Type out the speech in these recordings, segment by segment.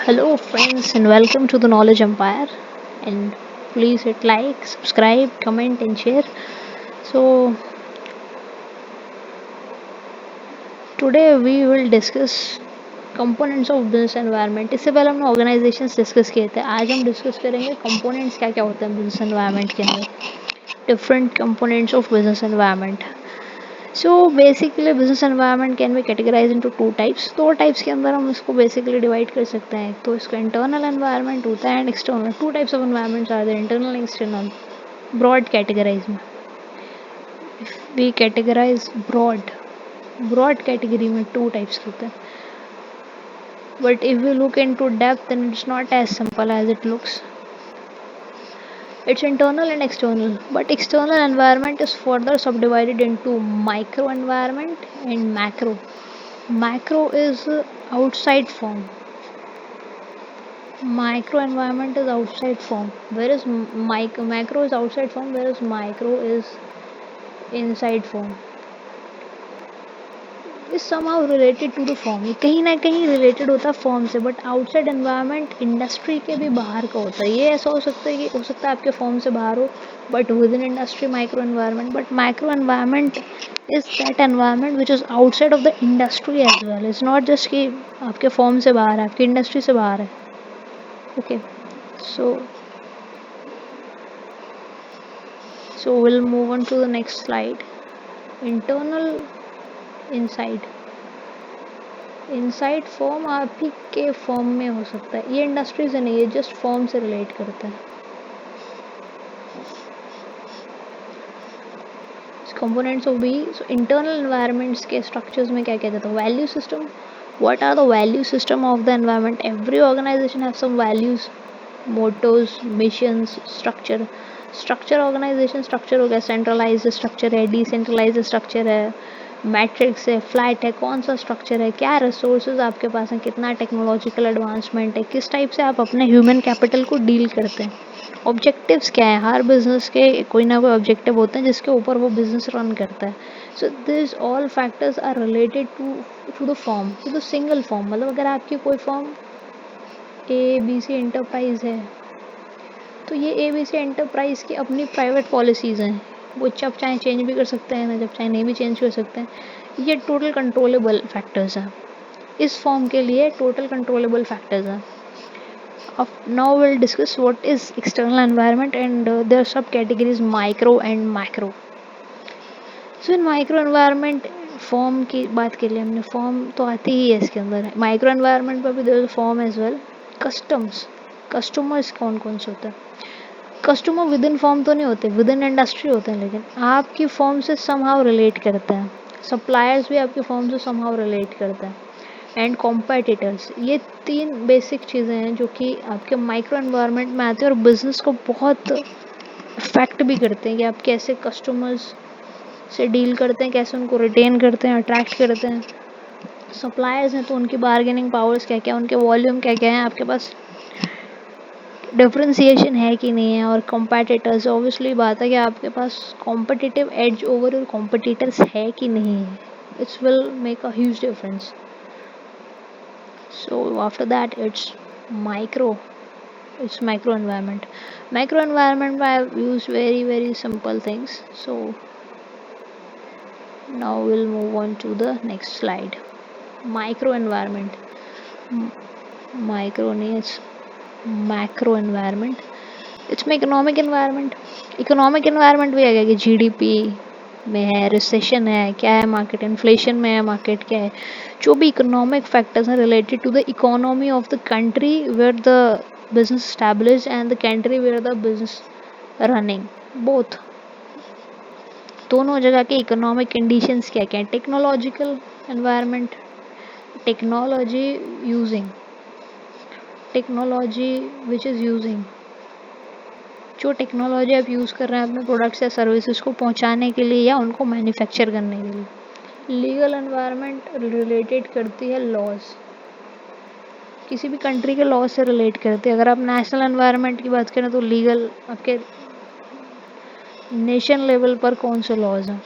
Hello, friends, and welcome to the Knowledge Empire. And please hit like, subscribe, comment, and share. So, today we will discuss components of business environment. इससे पहले हमने organisations discuss किए थे. आज हम discuss करेंगे components क्या क्या होते हैं बिजनेस एनवायरनमेंट के अंदर. Different components of business environment. So basically business environment can be categorise into two types. दो टाइप्स के अंदर हम इसको बेसिकली डिवाइड कर सकते हैं. तो इसको इंटरनल एनवायरनमेंट होता है and external. Two types of environments are there, internal and external. Broad categorise में वी कैटेगराइज ब्रॉड कैटेगरी में टू टाइप्स के होते हैं. But if we look into depth then it's not as simple as it looks. It's internal and external, but external environment is further subdivided into micro environment and macro. Macro is outside form. Micro environment is outside form, whereas macro is outside form, whereas micro is inside form. Is somehow related to the form. ये कहीं ना कहीं related होता है form से, but outside environment industry के भी बाहर का होता है. ये ऐसा हो सकता है कि हो सकता है आपके फॉर्म से बाहर हो but within industry micro environment. But micro environment is that environment which is outside of the industry as well. It's not just कि आपके फॉर्म से बाहर है, आपकी इंडस्ट्री से बाहर है. Okay, so will move on to the next slide. Internal inside firm आप ही के फॉर्म में हो सकता है. ये इंडस्ट्री से नहीं है, जस्ट फॉर्म से रिलेट करता है. Components of B. So internal environments के स्ट्रक्चर्स में क्या क्या जाता है. Value system. What are the value system of the environment. Every organisation have some values, mottos, missions, structure organisation structure हो गया. सेंट्रलाइज स्ट्रक्चर है, डिसेंट्रलाइज स्ट्रक्चर है, मैट्रिक्स है, फ्लैट है. कौन सा स्ट्रक्चर है, क्या रिसोर्सेज आपके पास हैं, कितना टेक्नोलॉजिकल एडवांसमेंट है, किस टाइप से आप अपने ह्यूमन कैपिटल को डील करते हैं. ऑब्जेक्टिव्स क्या है. हर बिजनेस के कोई ना कोई ऑब्जेक्टिव होते हैं जिसके ऊपर वो बिजनेस रन करता है. So this all factors are related to the firm, to the single firm. मतलब अगर आपकी कोई फॉर्म ABC एंटरप्राइज है तो ये ABC एंटरप्राइज की अपनी प्राइवेट पॉलिसीज़ हैं. वो जब चाहे चेंज भी कर सकते हैं ना, जब चाहे नहीं भी चेंज कर सकते हैं. ये टोटल कंट्रोलेबल फैक्टर्स हैं. इस फॉर्म के लिए टोटल कंट्रोलेबल फैक्टर्स हैं. अब now will discuss what is external environment and their subcategories micro and macro. So in micro environment form की बात के लिए हमने फॉर्म तो आती ही है इसके अंदर. माइक्रो एनवायरनमेंट पर भी there is firm as well. Customers कौन कौन से होते हैं. कस्टमर विद इन फॉर्म तो नहीं होते, विद इन इंडस्ट्री होते हैं, लेकिन आपकी फॉर्म से समहाउ रिलेट करते हैं. सप्लायर्स भी आपकी फॉर्म से समहाउ रिलेट करते हैं. And competitors. ये तीन बेसिक चीज़ें हैं जो कि आपके माइक्रो एनवायरनमेंट में आते हैं और बिजनेस को बहुत इफेक्ट भी करते हैं कि आप कैसे कस्टमर्स से डील करते हैं, कैसे उनको रिटेन करते हैं, अट्रैक्ट करते हैं. सप्लायर्स हैं तो उनकी बार्गेनिंग पावर्स क्या क्या है, उनके वॉल्यूम क्या क्या है, आपके पास डिफ्रेंसिएशन है कि नहीं है. और कॉम्पिटिटर्स, ऑब्वियसली बात है कि आपके पास competitive edge over your competitors है कि नहीं है. It's will make a huge difference. So after that it's micro environment. Micro environment I have used very simple things. So now we'll move on to the next slide. Micro environment. Micro नहीं, it's macro environment. It's my economic environment. Economic environment भी आ गया कि GDP में है, recession है, क्या है market, inflation में है मार्केट, क्या है. जो भी इकोनॉमिक फैक्टर्स हैं related to the economy of the country where the business establish and the country where the business running, both दोनों जगह के इकोनॉमिक कंडीशंस क्या क्या है. Technological environment. Technology which is using. जो टेक्नोलॉजी आप यूज़ कर रहे हैं अपने प्रोडक्ट्स या सर्विसेज को पहुंचाने के लिए या उनको मैन्युफैक्चर करने के लिए. लीगल एनवायरनमेंट रिलेटेड करती है लॉज, किसी भी कंट्री के लॉ से रिलेट करती है. अगर आप नेशनल एनवायरनमेंट की बात करें तो लीगल आपके नेशन लेवल पर कौन से लॉज हैं.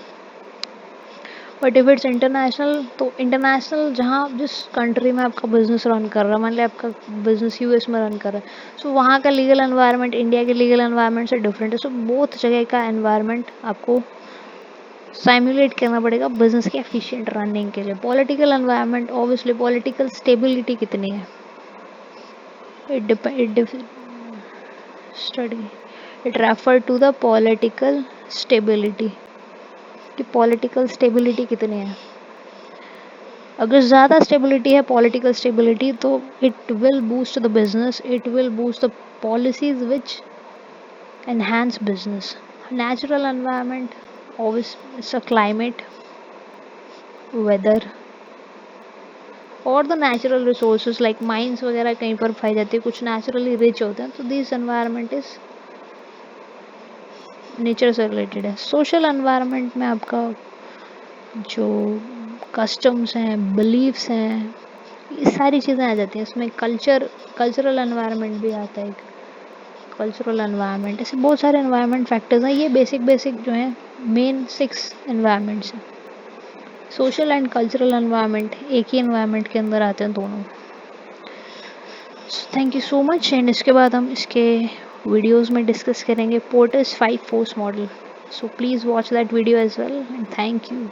बट इफ़ इट्स इंटरनेशनल, तो इंटरनेशनल जहाँ जिस कंट्री में आपका बिजनेस रन कर रहा है, मान लिया आपका बिजनेस यूएस में रन कर रहा है, सो वहाँ का लीगल एनवायरनमेंट इंडिया के लीगल एनवायरनमेंट से डिफरेंट है। सो बोथ जगह का एनवायरनमेंट आपको साइमुलेट करना पड़ेगा बिजनेस की एफिशिएंट रनिंग के लिए। Political environment, obviously political stability कितनी है, it study, it refer to the political stability, कि पॉलिटिकल स्टेबिलिटी कितनी है। अगर ज़्यादा स्टेबिलिटी है, पॉलिटिकल स्टेबिलिटी, तो it will boost the business, it will boost the policies which enhance business. Natural environment, always it's a climate, weather, और the natural resources like mines वगैरह कहीं पर पाई जाती है, कुछ नेचुरली रिच होते हैं, तो दिस एनवायरनमेंट इज नेचर से रिलेटेड है। सोशल एनवायरनमेंट में आपका जो कस्टम्स हैं, बिलीव्स हैं, ये सारी चीज़ें आ जाती हैं इसमें। कल्चरल एनवायरनमेंट भी आता है, कल्चरल एनवायरनमेंट, ऐसे बहुत सारे एनवायरनमेंट फैक्टर्स हैं। ये बेसिक जो हैं मेन 6 एनवायरनमेंट्स हैं। सोशल एंड कल्चरल एनवायरनमेंट एक ही एनवायरनमेंट के अंदर आते हैं दोनों। Thank you so much. And इसके बाद हम इसके वीडियोस में डिस्कस करेंगे Porter's 5 force model. So please watch that video as well and thank you.